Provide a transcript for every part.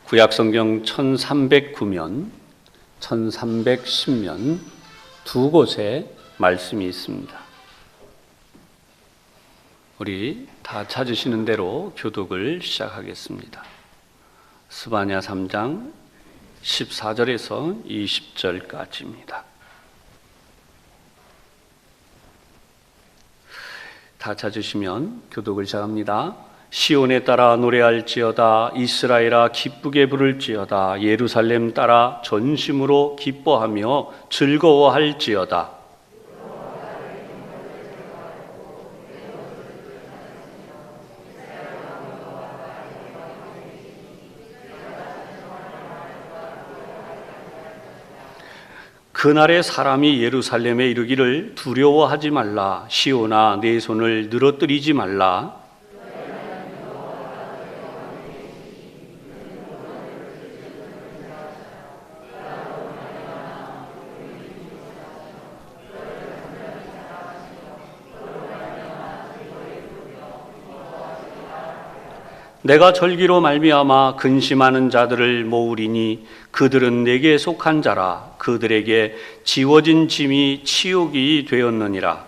구약성경 1309면, 1310면 두 곳에 말씀이 있습니다. 우리 다 찾으시는 대로 교독을 시작하겠습니다. 스바냐 3장 14절에서 20절까지입니다. 다 찾으시면 교독을 시작합니다. 시온에 따라 노래할지어다. 이스라엘아 기쁘게 부를지어다. 예루살렘 따라 전심으로 기뻐하며 즐거워할지어다. 그날에 사람이 예루살렘에 이르기를 두려워하지 말라. 시온아 내 손을 늘어뜨리지 말라. 내가 절기로 말미암아 근심하는 자들을 모으리니 그들은 내게 속한 자라. 그들에게 지워진 짐이 치욕이 되었느니라.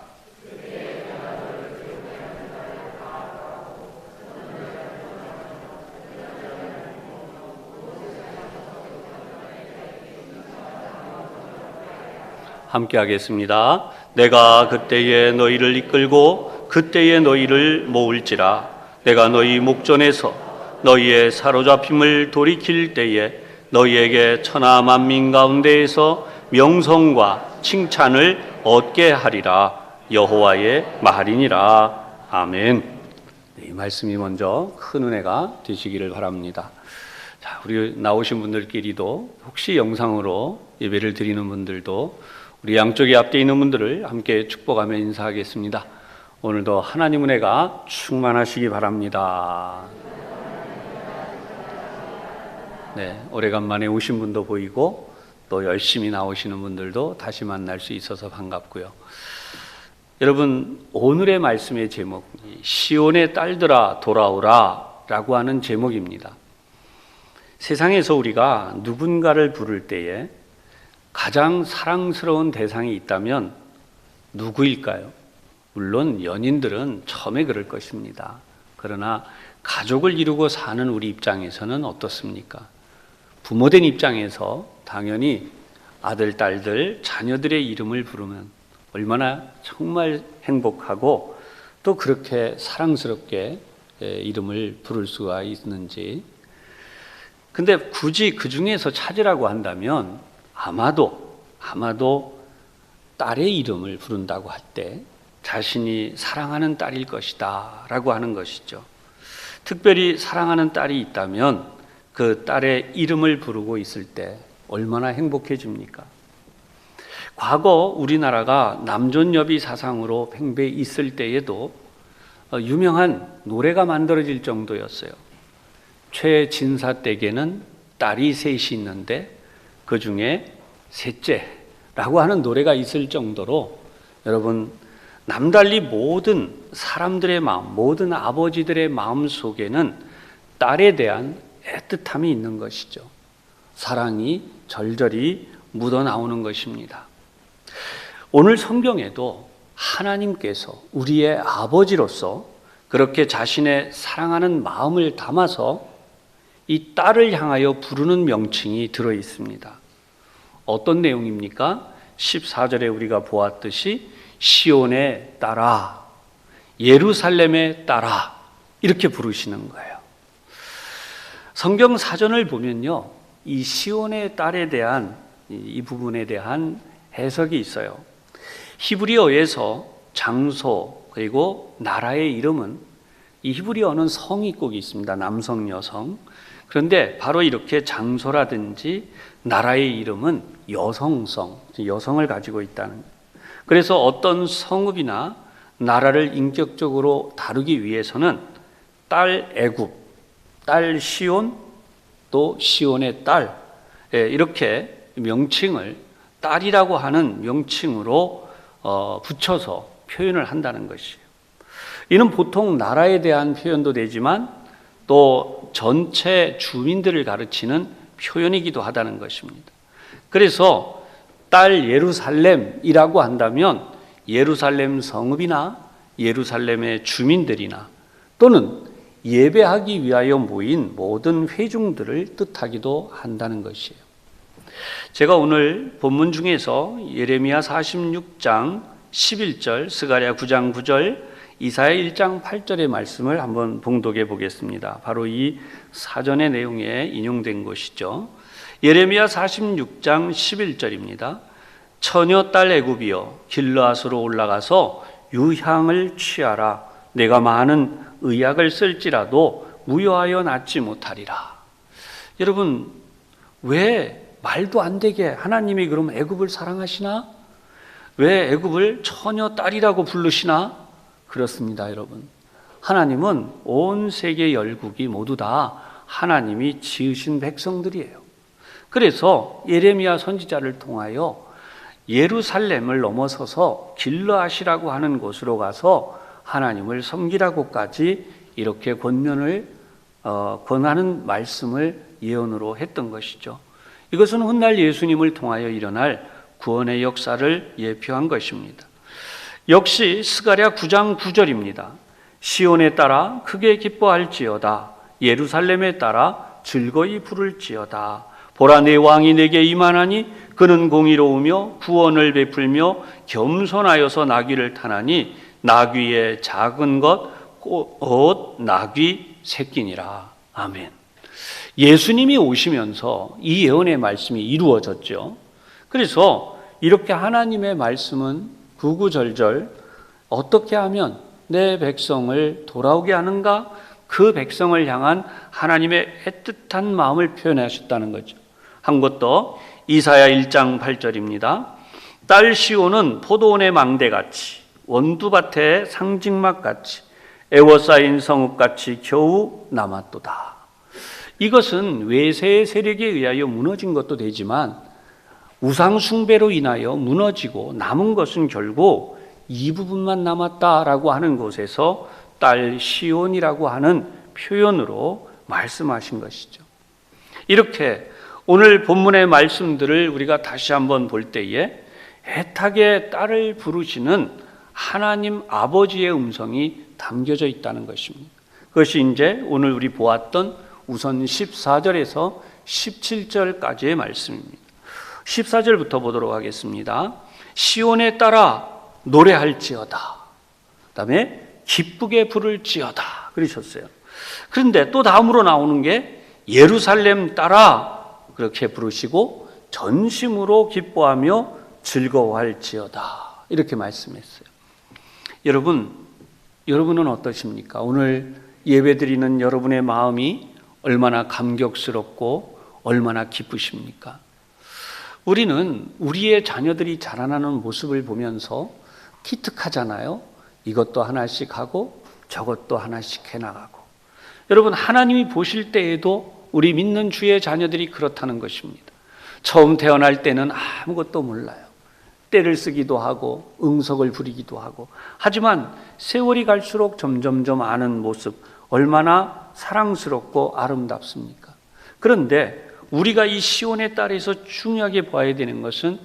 함께 하겠습니다. 내가 그때에 너희를 이끌고 그때에 너희를 모을지라. 내가 너희 목전에서 너희의 사로잡힘을 돌이킬 때에 너희에게 천하 만민 가운데에서 명성과 칭찬을 얻게 하리라. 여호와의 말이니라. 아멘. 이 말씀이 먼저 큰 은혜가 되시기를 바랍니다. 자, 우리 나오신 분들끼리도 혹시 영상으로 예배를 드리는 분들도 우리 양쪽에 앞에 있는 분들을 함께 축복하며 인사하겠습니다. 오늘도 하나님 은혜가 충만하시기 바랍니다. 네, 오래간만에 오신 분도 보이고 또 열심히 나오시는 분들도 다시 만날 수 있어서 반갑고요. 여러분, 오늘의 말씀의 제목, 시온의 딸들아 돌아오라 라고 하는 제목입니다. 세상에서 우리가 누군가를 부를 때에 가장 사랑스러운 대상이 있다면 누구일까요? 물론 연인들은 처음에 그럴 것입니다. 그러나 가족을 이루고 사는 우리 입장에서는 어떻습니까? 부모된 입장에서 당연히 아들, 딸들, 자녀들의 이름을 부르면 얼마나 정말 행복하고 또 그렇게 사랑스럽게 이름을 부를 수가 있는지. 근데 굳이 그 중에서 찾으라고 한다면 아마도 딸의 이름을 부른다고 할 때 자신이 사랑하는 딸일 것이다 라고 하는 것이죠. 특별히 사랑하는 딸이 있다면 그 딸의 이름을 부르고 있을 때 얼마나 행복해집니까? 과거 우리나라가 남존여비 사상으로 팽배해 있을 때에도 유명한 노래가 만들어질 정도였어요. 최진사 댁에는 딸이 셋이 있는데 그 중에 셋째라고 하는 노래가 있을 정도로 여러분, 남달리 모든 사람들의 마음, 모든 아버지들의 마음 속에는 딸에 대한 애틋함이 있는 것이죠. 사랑이 절절히 묻어나오는 것입니다. 오늘 성경에도 하나님께서 우리의 아버지로서 그렇게 자신의 사랑하는 마음을 담아서 이 딸을 향하여 부르는 명칭이 들어 있습니다. 어떤 내용입니까? 14절에 우리가 보았듯이 시온에 따라, 예루살렘에 따라 이렇게 부르시는 거예요. 성경 사전을 보면요, 이 시온의 딸에 대한 이 부분에 대한 해석이 있어요. 히브리어에서 장소 그리고 나라의 이름은 이 히브리어는 성이 꼭 있습니다. 남성, 여성. 그런데 바로 이렇게 장소라든지 나라의 이름은 여성성, 여성을 가지고 있다는 거예요. 그래서 어떤 성읍이나 나라를 인격적으로 다루기 위해서는 딸 애굽, 딸 시온, 또 시온의 딸, 이렇게 명칭을 딸이라고 하는 명칭으로 붙여서 표현을 한다는 것이에요. 이는 보통 나라에 대한 표현도 되지만 또 전체 주민들을 가르치는 표현이기도 하다는 것입니다. 그래서 딸 예루살렘이라고 한다면 예루살렘 성읍이나 예루살렘의 주민들이나 또는 예배하기 위하여 모인 모든 회중들을 뜻하기도 한다는 것이에요. 제가 오늘 본문 중에서 예레미야 46장 11절, 스가랴 9장 9절, 이사야 1장 8절의 말씀을 한번 봉독해 보겠습니다. 바로 이 사전의 내용에 인용된 것이죠. 예레미야 46장 11절입니다. 처녀 딸 애굽이여 길르앗으로 올라가서 유향을 취하라. 내가 많은 의약을 쓸지라도 무효하여 낫지 못하리라. 여러분, 왜 말도 안 되게 하나님이 그럼 애굽을 사랑하시나? 왜 애굽을 처녀 딸이라고 부르시나? 그렇습니다, 여러분. 하나님은 온 세계 열국이 모두 다 하나님이 지으신 백성들이에요. 그래서 예레미야 선지자를 통하여 예루살렘을 넘어서서 길르앗이라고 하는 곳으로 가서 하나님을 섬기라고까지 이렇게 권하는 말씀을 예언으로 했던 것이죠. 이것은 훗날 예수님을 통하여 일어날 구원의 역사를 예표한 것입니다. 역시 스가랴 9장 9절입니다. 시온에 따라 크게 기뻐할지어다. 예루살렘에 따라 즐거이 부를지어다. 보라, 내 왕이 내게 임하나니 그는 공의로우며 구원을 베풀며 겸손하여서 나귀를 타나니 나귀의 작은 것 나귀 새끼니라. 아멘. 예수님이 오시면서 이 예언의 말씀이 이루어졌죠. 그래서 이렇게 하나님의 말씀은 구구절절 어떻게 하면 내 백성을 돌아오게 하는가? 그 백성을 향한 하나님의 애틋한 마음을 표현하셨다는 거죠. 한 것도 이사야 1장 8절입니다. 딸 시온은 포도원의 망대같이 원두밭의 상징막같이 애워싸인 성읍같이 겨우 남았도다. 이것은 외세의 세력에 의하여 무너진 것도 되지만 우상 숭배로 인하여 무너지고 남은 것은 결국 이 부분만 남았다라고 하는 곳에서 딸 시온이라고 하는 표현으로 말씀하신 것이죠. 이렇게 오늘 본문의 말씀들을 우리가 다시 한번 볼 때에 애타게 딸을 부르시는 하나님 아버지의 음성이 담겨져 있다는 것입니다. 그것이 이제 오늘 우리 보았던 우선 14절에서 17절까지의 말씀입니다. 14절부터 보도록 하겠습니다. 시온에 따라 노래할지어다. 그 다음에 기쁘게 부를지어다. 그러셨어요. 그런데 또 다음으로 나오는 게 예루살렘 따라 그렇게 부르시고 전심으로 기뻐하며 즐거워할지어다. 이렇게 말씀했어요. 여러분은 어떠십니까? 오늘 예배드리는 여러분의 마음이 얼마나 감격스럽고 얼마나 기쁘십니까? 우리는 우리의 자녀들이 자라나는 모습을 보면서 기특하잖아요. 이것도 하나씩 하고 저것도 하나씩 해나가고. 여러분, 하나님이 보실 때에도 우리 믿는 주의 자녀들이 그렇다는 것입니다. 처음 태어날 때는 아무것도 몰라요. 떼를 쓰기도 하고 응석을 부리기도 하고. 하지만 세월이 갈수록 점점점 아는 모습, 얼마나 사랑스럽고 아름답습니까? 그런데 우리가 이 시온의 딸에서 중요하게 봐야 되는 것은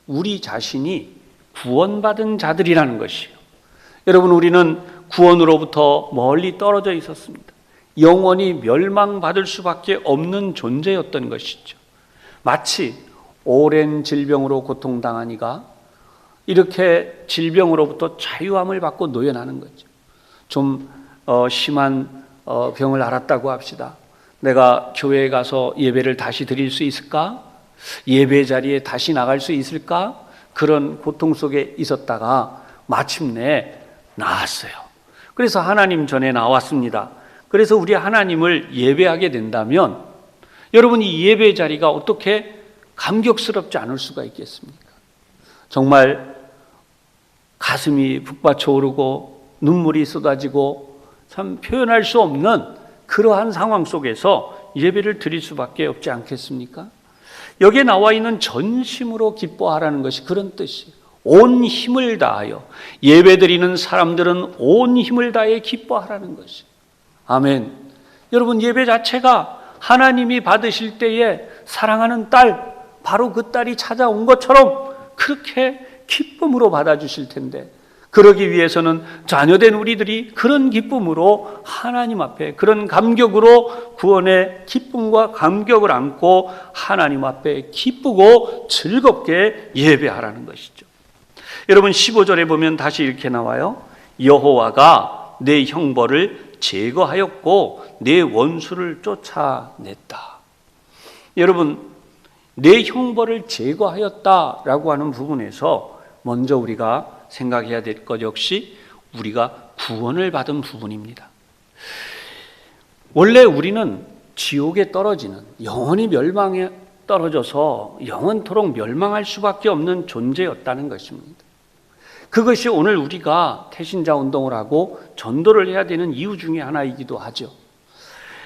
우리 자신이 구원받은 자들이라는 것이에요. 여러분, 우리는 구원으로부터 멀리 떨어져 있었습니다. 영원히 멸망받을 수밖에 없는 존재였던 것이죠. 마치 오랜 질병으로 고통당한 이가 이렇게 질병으로부터 자유함을 받고 노연하는 거죠. 좀 심한 병을 앓았다고 합시다. 내가 교회에 가서 예배를 다시 드릴 수 있을까? 예배 자리에 다시 나갈 수 있을까? 그런 고통 속에 있었다가 마침내 나았어요. 그래서 하나님 전에 나왔습니다. 그래서 우리 하나님을 예배하게 된다면 여러분, 이 예배 자리가 어떻게 감격스럽지 않을 수가 있겠습니까? 정말 가슴이 북받쳐 오르고 눈물이 쏟아지고 참 표현할 수 없는 그러한 상황 속에서 예배를 드릴 수밖에 없지 않겠습니까? 여기에 나와 있는 전심으로 기뻐하라는 것이 그런 뜻이에요. 온 힘을 다하여. 예배 드리는 사람들은 온 힘을 다해 기뻐하라는 것이에요. 아멘. 여러분, 예배 자체가 하나님이 받으실 때에 사랑하는 딸, 바로 그 딸이 찾아온 것처럼 그렇게 기쁨으로 받아주실 텐데, 그러기 위해서는 자녀된 우리들이 그런 기쁨으로 하나님 앞에, 그런 감격으로 구원의 기쁨과 감격을 안고 하나님 앞에 기쁘고 즐겁게 예배하라는 것이죠. 여러분, 15절에 보면 다시 이렇게 나와요. 여호와가 내 형벌을 제거하였고 내 원수를 쫓아냈다. 여러분, 내 형벌을 제거하였다라고 하는 부분에서 먼저 우리가 생각해야 될 것 역시 우리가 구원을 받은 부분입니다. 원래 우리는 지옥에 떨어지는, 영원히 멸망에 떨어져서 영원토록 멸망할 수밖에 없는 존재였다는 것입니다. 그것이 오늘 우리가 태신자 운동을 하고 전도를 해야 되는 이유 중에 하나이기도 하죠.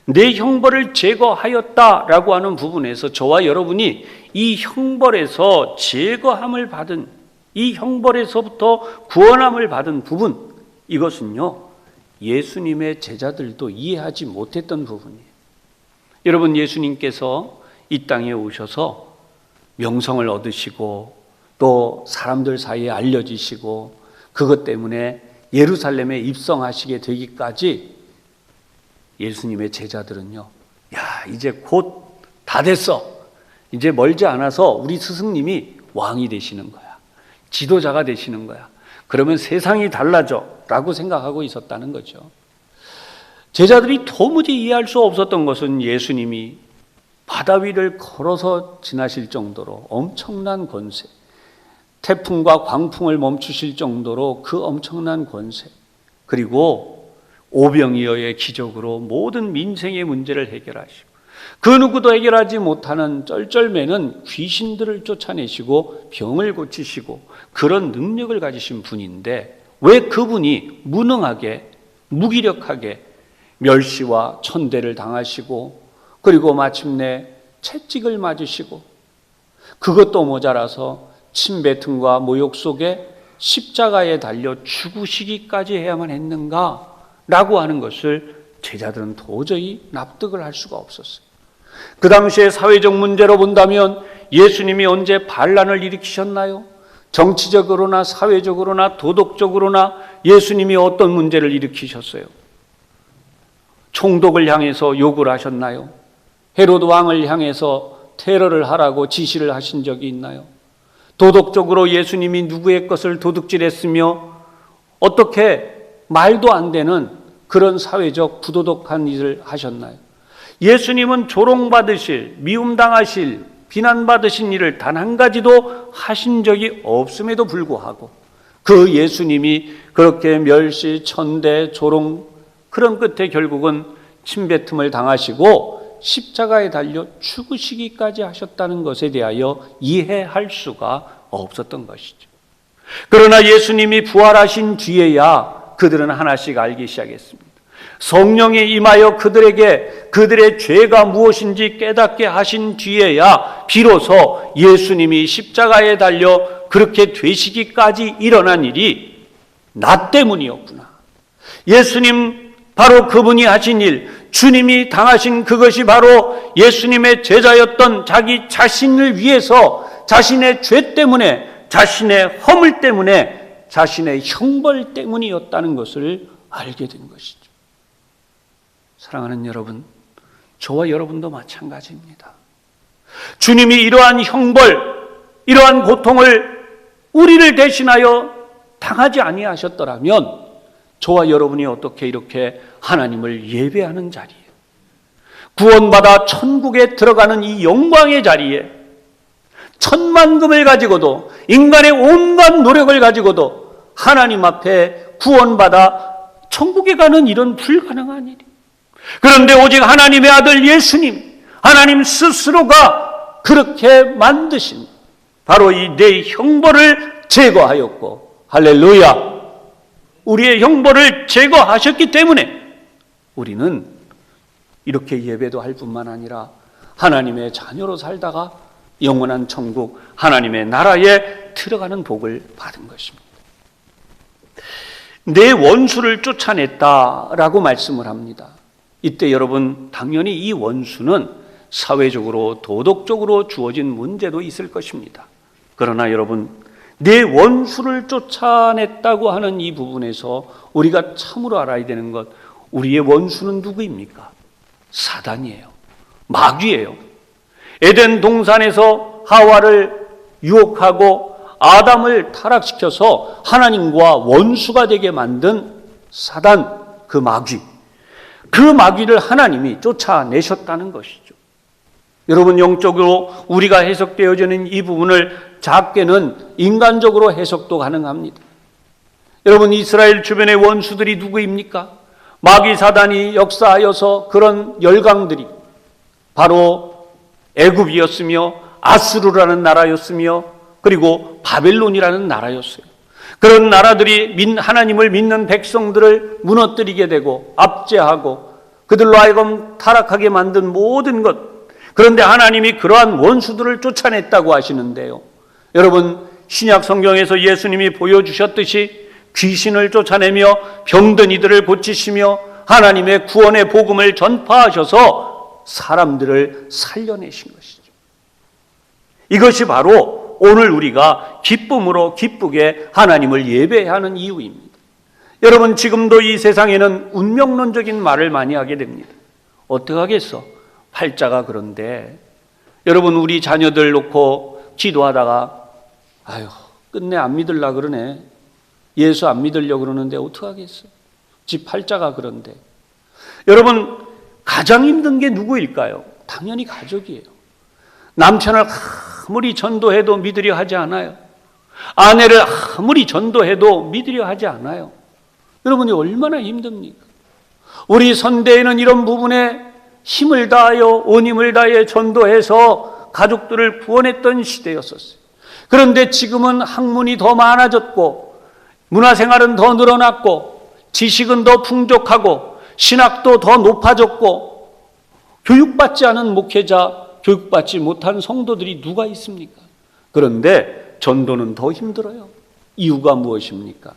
내 형벌을 제거하였다라고 하는 부분에서 저와 여러분이 이 형벌에서 제거함을 받은, 이 형벌에서부터 구원함을 받은 부분, 이것은요 예수님의 제자들도 이해하지 못했던 부분이에요. 여러분, 예수님께서 이 땅에 오셔서 명성을 얻으시고 또 사람들 사이에 알려지시고 그것 때문에 예루살렘에 입성하시게 되기까지 예수님의 제자들은요, 야, 이제 곧 다 됐어, 이제 멀지 않아서 우리 스승님이 왕이 되시는 거야, 지도자가 되시는 거야, 그러면 세상이 달라져 라고 생각하고 있었다는 거죠. 제자들이 도무지 이해할 수 없었던 것은 예수님이 바다 위를 걸어서 지나실 정도로 엄청난 권세, 태풍과 광풍을 멈추실 정도로 그 엄청난 권세, 그리고 오병이어의 기적으로 모든 민생의 문제를 해결하시고 그 누구도 해결하지 못하는 쩔쩔매는 귀신들을 쫓아내시고 병을 고치시고 그런 능력을 가지신 분인데, 왜 그분이 무능하게 무기력하게 멸시와 천대를 당하시고 그리고 마침내 채찍을 맞으시고 그것도 모자라서 침뱉음과 모욕 속에 십자가에 달려 죽으시기까지 해야만 했는가 라고 하는 것을 제자들은 도저히 납득을 할 수가 없었어요. 그 당시에 사회적 문제로 본다면 예수님이 언제 반란을 일으키셨나요? 정치적으로나 사회적으로나 도덕적으로나 예수님이 어떤 문제를 일으키셨어요? 총독을 향해서 욕을 하셨나요? 헤로드 왕을 향해서 테러를 하라고 지시를 하신 적이 있나요? 도덕적으로 예수님이 누구의 것을 도둑질했으며 어떻게 말도 안 되는 그런 사회적 부도덕한 일을 하셨나요? 예수님은 조롱받으실, 미움당하실, 비난받으신 일을 단 한 가지도 하신 적이 없음에도 불구하고 그 예수님이 그렇게 멸시, 천대, 조롱 그런 끝에 결국은 침뱉음을 당하시고 십자가에 달려 죽으시기까지 하셨다는 것에 대하여 이해할 수가 없었던 것이죠. 그러나 예수님이 부활하신 뒤에야 그들은 하나씩 알기 시작했습니다. 성령이 임하여 그들에게 그들의 죄가 무엇인지 깨닫게 하신 뒤에야 비로소 예수님이 십자가에 달려 그렇게 되시기까지 일어난 일이 나 때문이었구나. 예수님 바로 그분이 하신 일, 주님이 당하신 그것이 바로 예수님의 제자였던 자기 자신을 위해서 자신의 죄 때문에, 자신의 허물 때문에, 자신의 형벌 때문이었다는 것을 알게 된 것이죠. 사랑하는 여러분, 저와 여러분도 마찬가지입니다. 주님이 이러한 형벌, 이러한 고통을 우리를 대신하여 당하지 아니하셨더라면 저와 여러분이 어떻게 이렇게 하나님을 예배하는 자리에, 구원받아 천국에 들어가는 이 영광의 자리에 천만금을 가지고도, 인간의 온갖 노력을 가지고도 하나님 앞에 구원받아 천국에 가는 일은 불가능한 일이. 그런데 오직 하나님의 아들 예수님, 하나님 스스로가 그렇게 만드신 바로 이 내 형벌을 제거하였고, 할렐루야, 우리의 형벌을 제거하셨기 때문에 우리는 이렇게 예배도 할 뿐만 아니라 하나님의 자녀로 살다가 영원한 천국 하나님의 나라에 들어가는 복을 받은 것입니다. 내 원수를 쫓아냈다라고 말씀을 합니다. 이때 여러분, 당연히 이 원수는 사회적으로 도덕적으로 주어진 문제도 있을 것입니다. 그러나 여러분, 내 원수를 쫓아냈다고 하는 이 부분에서 우리가 참으로 알아야 되는 것, 우리의 원수는 누구입니까? 사단이에요. 마귀예요. 에덴 동산에서 하와를 유혹하고 아담을 타락시켜서 하나님과 원수가 되게 만든 사단, 그 마귀. 그 마귀를 하나님이 쫓아내셨다는 것이죠. 여러분, 영적으로 우리가 해석되어지는 이 부분을 작게는 인간적으로 해석도 가능합니다. 여러분, 이스라엘 주변의 원수들이 누구입니까? 마귀 사단이 역사하여서 그런 열강들이 바로 애굽이었으며 아수르라는 나라였으며 그리고 바벨론이라는 나라였어요. 그런 나라들이 하나님을 믿는 백성들을 무너뜨리게 되고 압제하고 그들로 하여금 타락하게 만든 모든 것. 그런데 하나님이 그러한 원수들을 쫓아냈다고 하시는데요. 여러분, 신약 성경에서 예수님이 보여주셨듯이 귀신을 쫓아내며 병든 이들을 고치시며 하나님의 구원의 복음을 전파하셔서 사람들을 살려내신 것이죠. 이것이 바로 오늘 우리가 기쁨으로 기쁘게 하나님을 예배해야 하는 이유입니다. 여러분, 지금도 이 세상에는 운명론적인 말을 많이 하게 됩니다. 어떡하겠어? 팔자가 그런데. 여러분, 우리 자녀들 놓고 기도하다가 아유, 끝내 안 믿으려고 그러네. 예수 안 믿으려고 그러는데 어떡하겠어? 지 팔자가 그런데. 여러분, 가장 힘든 게 누구일까요? 당연히 가족이에요. 남편을 아무리 전도해도 믿으려 하지 않아요. 아내를 아무리 전도해도 믿으려 하지 않아요. 여러분이 얼마나 힘듭니까? 우리 선대에는 이런 부분에 힘을 다하여 온 힘을 다해 전도해서 가족들을 구원했던 시대였었어요. 그런데 지금은 학문이 더 많아졌고 문화생활은 더 늘어났고 지식은 더 풍족하고 신학도 더 높아졌고 교육받지 않은 목회자, 교육받지 못한 성도들이 누가 있습니까? 그런데 전도는 더 힘들어요. 이유가 무엇입니까?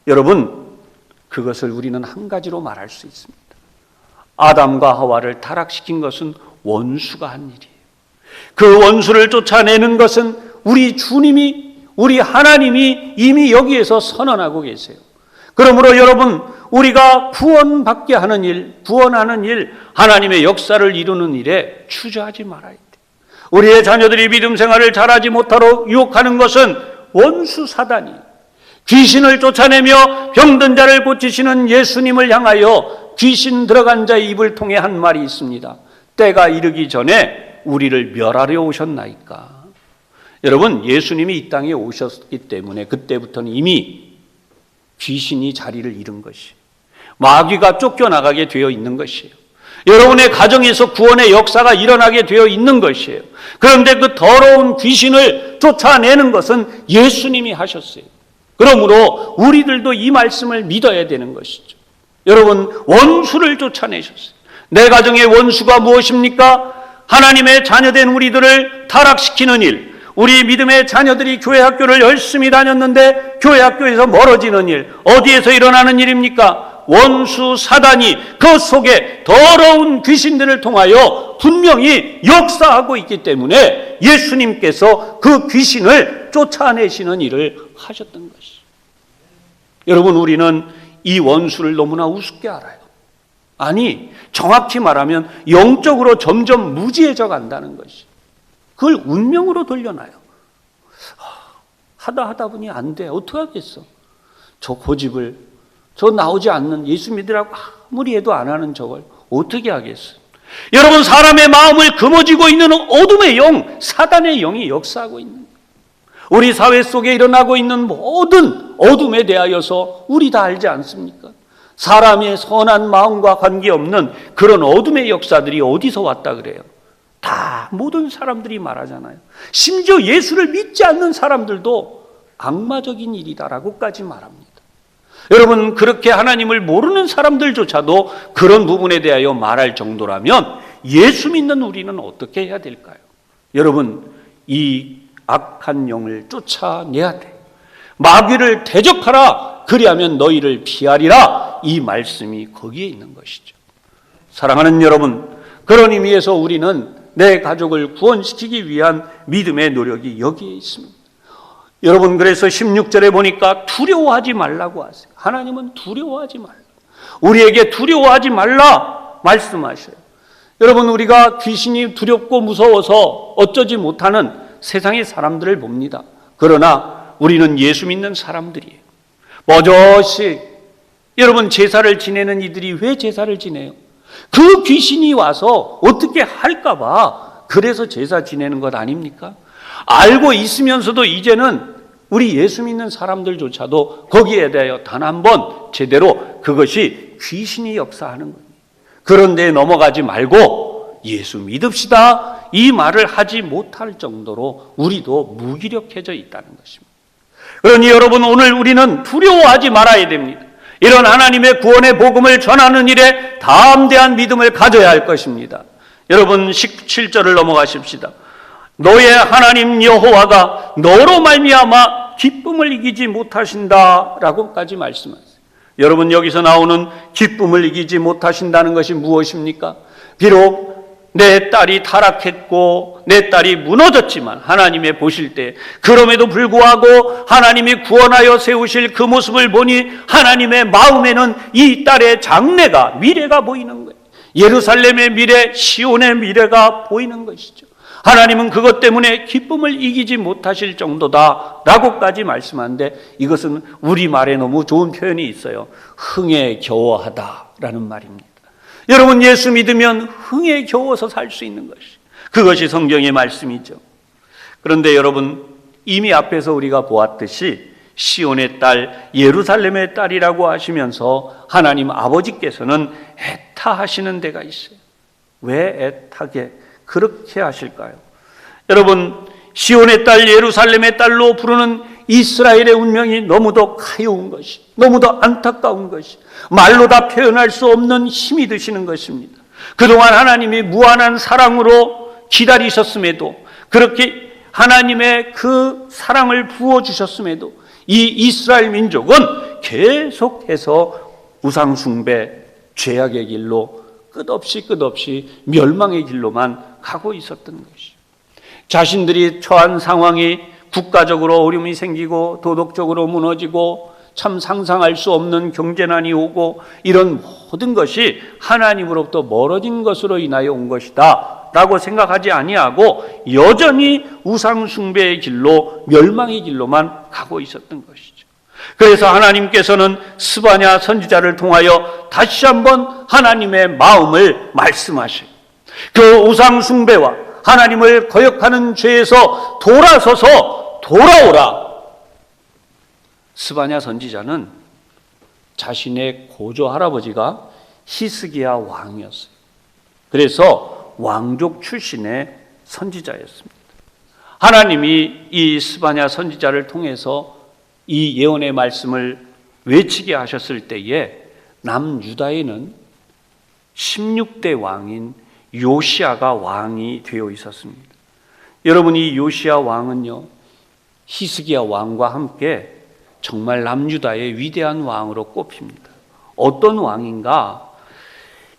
여러분, 그것을 우리는 한 가지로 말할 수 있습니다. 아담과 하와를 타락시킨 것은 원수가 한 일이에요. 그 원수를 쫓아내는 것은 우리 주님이, 우리 하나님이 이미 여기에서 선언하고 계세요. 그러므로 여러분, 우리가 구원받게 하는 일, 구원하는 일, 하나님의 역사를 이루는 일에 주저하지 말아야 돼요. 우리의 자녀들이 믿음 생활을 잘하지 못하도록 유혹하는 것은 원수 사단이, 귀신을 쫓아내며 병든 자를 고치시는 예수님을 향하여 귀신 들어간 자의 입을 통해 한 말이 있습니다. 때가 이르기 전에 우리를 멸하려 오셨나이까. 여러분, 예수님이 이 땅에 오셨기 때문에 그때부터는 이미 귀신이 자리를 잃은 것이에요. 마귀가 쫓겨나가게 되어 있는 것이에요. 여러분의 가정에서 구원의 역사가 일어나게 되어 있는 것이에요. 그런데 그 더러운 귀신을 쫓아내는 것은 예수님이 하셨어요. 그러므로 우리들도 이 말씀을 믿어야 되는 것이죠. 여러분, 원수를 쫓아내셨어요. 내 가정의 원수가 무엇입니까? 하나님의 자녀된 우리들을 타락시키는 일, 우리 믿음의 자녀들이 교회 학교를 열심히 다녔는데 교회 학교에서 멀어지는 일, 어디에서 일어나는 일입니까? 원수 사단이 그 속에 더러운 귀신들을 통하여 분명히 역사하고 있기 때문에 예수님께서 그 귀신을 쫓아내시는 일을 하셨던 것이죠. 여러분, 우리는 이 원수를 너무나 우습게 알아요. 아니, 정확히 말하면 영적으로 점점 무지해져 간다는 것이. 그걸 운명으로 돌려놔요. 하다 보니 안 돼. 어떡하겠어? 저 고집을, 저 나오지 않는, 예수 믿으라고 아무리 해도 안 하는 저걸 어떻게 하겠어? 여러분, 사람의 마음을 금어쥐고 있는 어둠의 영, 사단의 영이 역사하고 있는 거예요. 우리 사회 속에 일어나고 있는 모든 어둠에 대하여서 우리 다 알지 않습니까? 사람의 선한 마음과 관계없는 그런 어둠의 역사들이 어디서 왔다 그래요? 다 모든 사람들이 말하잖아요. 심지어 예수를 믿지 않는 사람들도 악마적인 일이다라고까지 말합니다. 여러분, 그렇게 하나님을 모르는 사람들조차도 그런 부분에 대하여 말할 정도라면 예수 믿는 우리는 어떻게 해야 될까요? 여러분, 이 악한 영을 쫓아내야 돼. 마귀를 대적하라. 그리하면 너희를 피하리라. 이 말씀이 거기에 있는 것이죠. 사랑하는 여러분, 그런 의미에서 우리는 내 가족을 구원시키기 위한 믿음의 노력이 여기에 있습니다. 여러분, 그래서 16절에 보니까 두려워하지 말라고 하세요. 하나님은 두려워하지 말라. 우리에게 두려워하지 말라 말씀하셔요. 여러분, 우리가 귀신이 두렵고 무서워서 어쩌지 못하는 세상의 사람들을 봅니다. 그러나 우리는 예수 믿는 사람들이에요. 버젓이 여러분, 제사를 지내는 이들이 왜 제사를 지내요? 그 귀신이 와서 어떻게 할까 봐 그래서 제사 지내는 것 아닙니까? 알고 있으면서도 이제는 우리 예수 믿는 사람들조차도 거기에 대하여 단 한 번 제대로 그것이 귀신이 역사하는 거예요. 그런데 넘어가지 말고 예수 믿읍시다 이 말을 하지 못할 정도로 우리도 무기력해져 있다는 것입니다. 그러니 여러분, 오늘 우리는 두려워하지 말아야 됩니다. 이런 하나님의 구원의 복음을 전하는 일에 담대한 믿음을 가져야 할 것입니다. 여러분, 17절을 넘어가십시다. 너의 하나님 여호와가 너로 말미암아 기쁨을 이기지 못하신다라고까지 말씀하세요. 여러분, 여기서 나오는 기쁨을 이기지 못하신다는 것이 무엇입니까? 비록 내 딸이 타락했고 내 딸이 무너졌지만 하나님의 보실 때 그럼에도 불구하고 하나님이 구원하여 세우실 그 모습을 보니 하나님의 마음에는 이 딸의 장래가, 미래가 보이는 거예요. 예루살렘의 미래, 시온의 미래가 보이는 것이죠. 하나님은 그것 때문에 기쁨을 이기지 못하실 정도다 라고까지 말씀하는데, 이것은 우리말에 너무 좋은 표현이 있어요. 흥에 겨워하다라는 말입니다. 여러분, 예수 믿으면 흥에 겨워서 살 수 있는 것이, 그것이 성경의 말씀이죠. 그런데 여러분, 이미 앞에서 우리가 보았듯이 시온의 딸, 예루살렘의 딸이라고 하시면서 하나님 아버지께서는 애타하시는 데가 있어요. 왜 애타게 그렇게 하실까요? 여러분, 시온의 딸, 예루살렘의 딸로 부르는 이스라엘의 운명이 너무도 가여운 것이, 너무도 안타까운 것이, 말로 다 표현할 수 없는 힘이 드시는 것입니다. 그동안 하나님이 무한한 사랑으로 기다리셨음에도, 그렇게 하나님의 그 사랑을 부어주셨음에도 이 이스라엘 민족은 계속해서 우상숭배, 죄악의 길로 끝없이 멸망의 길로만 가고 있었던 것이죠. 자신들이 처한 상황이 국가적으로 어려움이 생기고 도덕적으로 무너지고 참 상상할 수 없는 경제난이 오고 이런 모든 것이 하나님으로부터 멀어진 것으로 인하여 온 것이다 라고 생각하지 아니하고 여전히 우상숭배의 길로, 멸망의 길로만 가고 있었던 것이죠. 그래서 하나님께서는 스바냐 선지자를 통하여 다시 한번 하나님의 마음을 말씀하셔요. 그 우상숭배와 하나님을 거역하는 죄에서 돌아서서 돌아오라. 스바냐 선지자는 자신의 고조 할아버지가 히스기야 왕이었어요. 그래서 왕족 출신의 선지자였습니다. 하나님이 이 스바냐 선지자를 통해서 이 예언의 말씀을 외치게 하셨을 때에 남유다에는 16대 왕인 요시야가 왕이 되어 있었습니다. 여러분, 이 요시야 왕은요, 히스기야 왕과 함께 정말 남유다의 위대한 왕으로 꼽힙니다. 어떤 왕인가?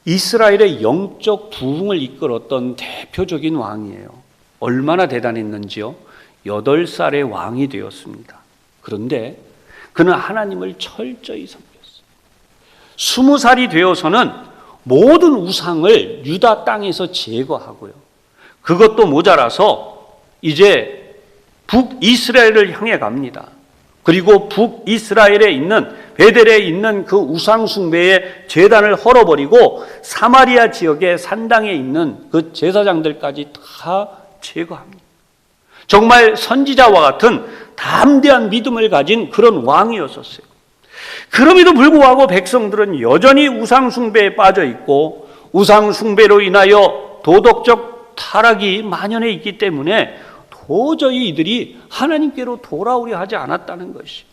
이스라엘의 영적 부흥을 이끌었던 대표적인 왕이에요. 얼마나 대단했는지요? 8살의 왕이 되었습니다. 그런데 그는 하나님을 철저히 섬겼어요. 20살이 되어서는 모든 우상을 유다 땅에서 제거하고요. 그것도 모자라서 이제 북이스라엘을 향해 갑니다. 그리고 북이스라엘에 있는 베델에 있는 그 우상숭배의 제단을 헐어버리고 사마리아 지역의 산당에 있는 그 제사장들까지 다 제거합니다. 정말 선지자와 같은 담대한 믿음을 가진 그런 왕이었었어요. 그럼에도 불구하고 백성들은 여전히 우상숭배에 빠져 있고 우상숭배로 인하여 도덕적 타락이 만연해 있기 때문에 도저히 이들이 하나님께로 돌아오려 하지 않았다는 것이,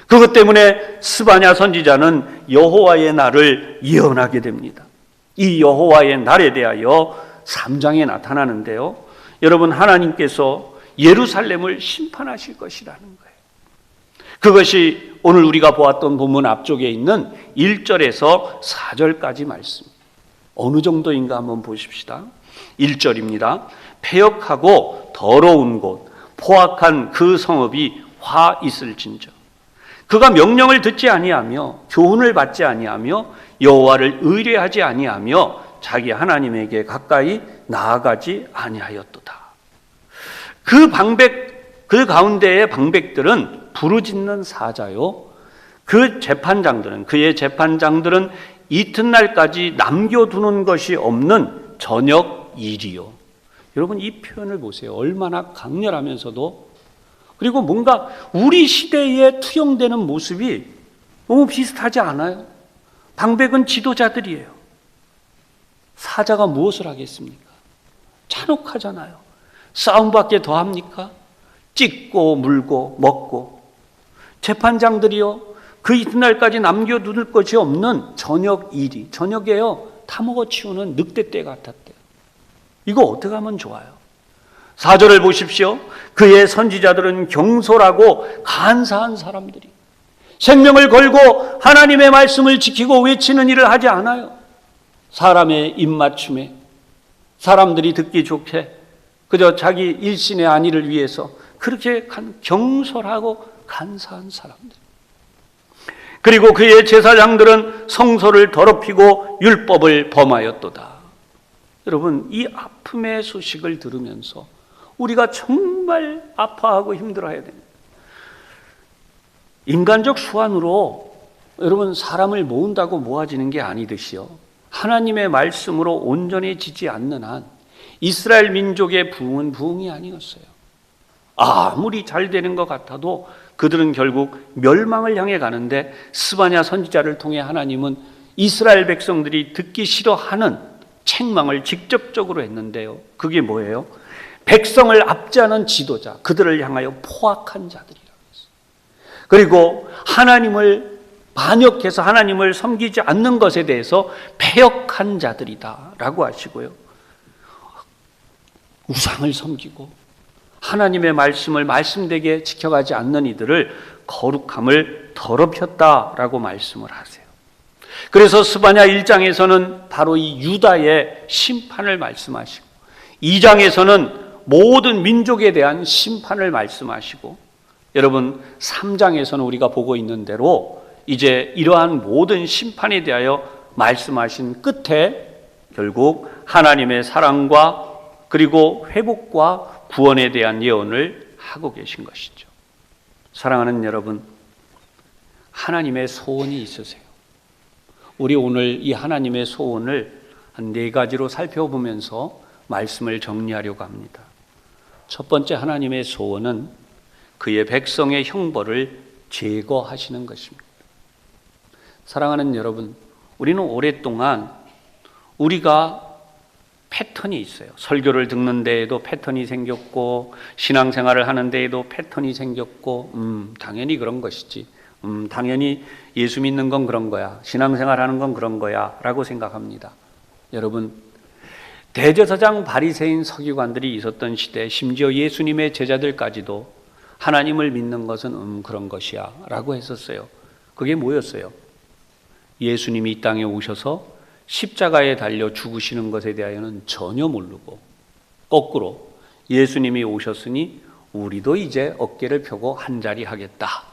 그것 때문에 스바냐 선지자는 여호와의 날을 예언하게 됩니다. 이 여호와의 날에 대하여 3장에 나타나는데요, 여러분, 하나님께서 예루살렘을 심판하실 것이라는 거예요. 그것이 오늘 우리가 보았던 본문 앞쪽에 있는 1절에서 4절까지 말씀. 어느 정도인가 한번 보십시다. 1절입니다. 패역하고 더러운 곳 포악한 그 성읍이 화 있을진저. 그가 명령을 듣지 아니하며 교훈을 받지 아니하며 여호와를 의뢰하지 아니하며 자기 하나님에게 가까이 나아가지 아니하였도다. 그 가운데의 방백들은 부르짖는 사자요, 그의 재판장들은 이튿날까지 남겨두는 것이 없는 저녁 일이요. 여러분, 이 표현을 보세요. 얼마나 강렬하면서도, 그리고 뭔가 우리 시대에 투영되는 모습이 너무 비슷하지 않아요? 방백은 지도자들이에요. 사자가 무엇을 하겠습니까? 잔혹하잖아요. 싸움밖에 더 합니까? 찢고 물고 먹고. 재판장들이요, 그 이튿날까지 남겨둘 것이 없는 저녁 일이, 저녁에요 다 먹어치우는 늑대떼 같았대요. 이거 어떻게 하면 좋아요? 4절을 보십시오. 그의 선지자들은 경솔하고 간사한 사람들이 생명을 걸고 하나님의 말씀을 지키고 외치는 일을 하지 않아요. 사람의 입맞춤에, 사람들이 듣기 좋게 그저 자기 일신의 안위를 위해서 그렇게 경솔하고 간사한 사람들. 그리고 그의 제사장들은 성소를 더럽히고 율법을 범하였도다. 여러분, 이 아픔의 소식을 들으면서 우리가 정말 아파하고 힘들어야 됩니다. 인간적 수완으로 여러분 사람을 모은다고 모아지는 게 아니듯이요, 하나님의 말씀으로 온전히 지지 않는 한 이스라엘 민족의 부흥은 부흥이 아니었어요. 아무리 잘 되는 것 같아도 그들은 결국 멸망을 향해 가는데, 스바냐 선지자를 통해 하나님은 이스라엘 백성들이 듣기 싫어하는 책망을 직접적으로 했는데요, 그게 뭐예요? 백성을 압제하는 지도자, 그들을 향하여 포악한 자들이라고 했어요. 그리고 하나님을 반역해서 하나님을 섬기지 않는 것에 대해서 패역한 자들이다라고 하시고요, 우상을 섬기고 하나님의 말씀을 말씀되게 지켜가지 않는 이들을 거룩함을 더럽혔다라고 말씀을 하세요. 그래서 스바냐 1장에서는 바로 이 유다의 심판을 말씀하시고, 2장에서는 모든 민족에 대한 심판을 말씀하시고, 여러분 3장에서는 우리가 보고 있는 대로 이제 이러한 모든 심판에 대하여 말씀하신 끝에 결국 하나님의 사랑과 그리고 회복과 구원에 대한 예언을 하고 계신 것이죠. 사랑하는 여러분, 하나님의 소원이 있으세요. 우리 오늘 이 하나님의 소원을 한 4가지로 살펴보면서 말씀을 정리하려고 합니다. 첫 번째, 하나님의 소원은 그의 백성의 형벌을 제거하시는 것입니다. 사랑하는 여러분, 우리는 오랫동안 우리가 패턴이 있어요. 설교를 듣는 데에도 패턴이 생겼고, 신앙생활을 하는 데에도 패턴이 생겼고, 당연히 그런 것이지. 당연히 예수 믿는 건 그런 거야. 신앙생활 하는 건 그런 거야. 라고 생각합니다. 여러분, 대제사장 바리새인 서기관들이 있었던 시대, 심지어 예수님의 제자들까지도 하나님을 믿는 것은 그런 것이야 라고 했었어요. 그게 뭐였어요? 예수님이 이 땅에 오셔서 십자가에 달려 죽으시는 것에 대하여는 전혀 모르고, 거꾸로 예수님이 오셨으니 우리도 이제 어깨를 펴고 한자리 하겠다.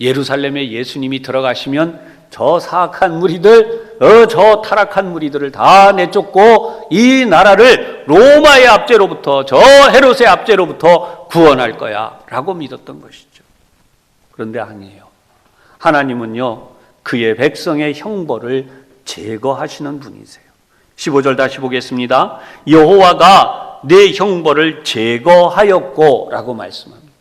예루살렘에 예수님이 들어가시면 저 사악한 무리들, 저 타락한 무리들을 다 내쫓고 이 나라를 로마의 압제로부터, 저 헤롯의 압제로부터 구원할 거야 라고 믿었던 것이죠. 그런데 아니에요. 하나님은요, 그의 백성의 형벌을 제거하시는 분이세요. 15절 다시 보겠습니다. 여호와가 내 형벌을 제거하였고 라고 말씀합니다.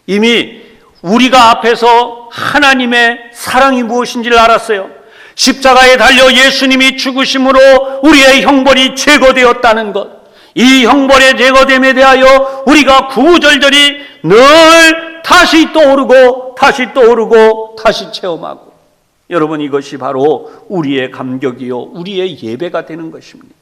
이미 우리가 앞에서 하나님의 사랑이 무엇인지를 알았어요. 십자가에 달려 예수님이 죽으심으로 우리의 형벌이 제거되었다는 것, 이 형벌의 제거됨에 대하여 우리가 구구절절히 늘 다시 떠오르고 다시 체험하고, 여러분, 이것이 바로 우리의 감격이요, 우리의 예배가 되는 것입니다.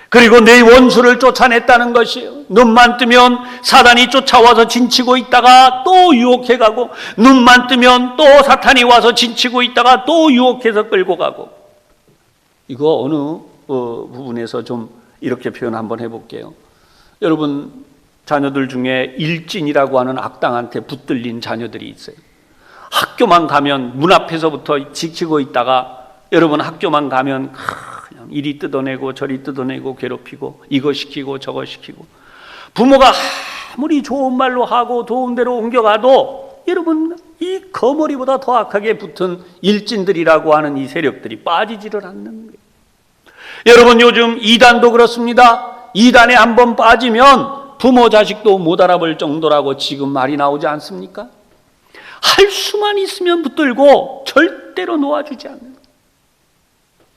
그리고 내 원수를 쫓아냈다는 것이에요. 눈만 뜨면 사단이 쫓아와서 진치고 있다가 또 유혹해가고, 눈만 뜨면 또 사탄이 와서 진치고 있다가 또 유혹해서 끌고 가고, 이거 어느 부분에서 좀 이렇게 표현 한번 해볼게요. 여러분, 자녀들 중에 일진이라고 하는 악당한테 붙들린 자녀들이 있어요. 학교만 가면 문 앞에서부터 지키고 있다가 여러분 학교만 가면 그냥 이리 뜯어내고 저리 뜯어내고 괴롭히고 이거 시키고 저거 시키고, 부모가 아무리 좋은 말로 하고 좋은 데로 옮겨가도 여러분 이 거머리보다 더 악하게 붙은 일진들이라고 하는 이 세력들이 빠지지를 않는 거예요. 여러분, 요즘 이단도 그렇습니다. 이단에 한번 빠지면 부모 자식도 못 알아볼 정도라고 지금 말이 나오지 않습니까? 할 수만 있으면 붙들고 절대로 놓아주지 않는 거예요.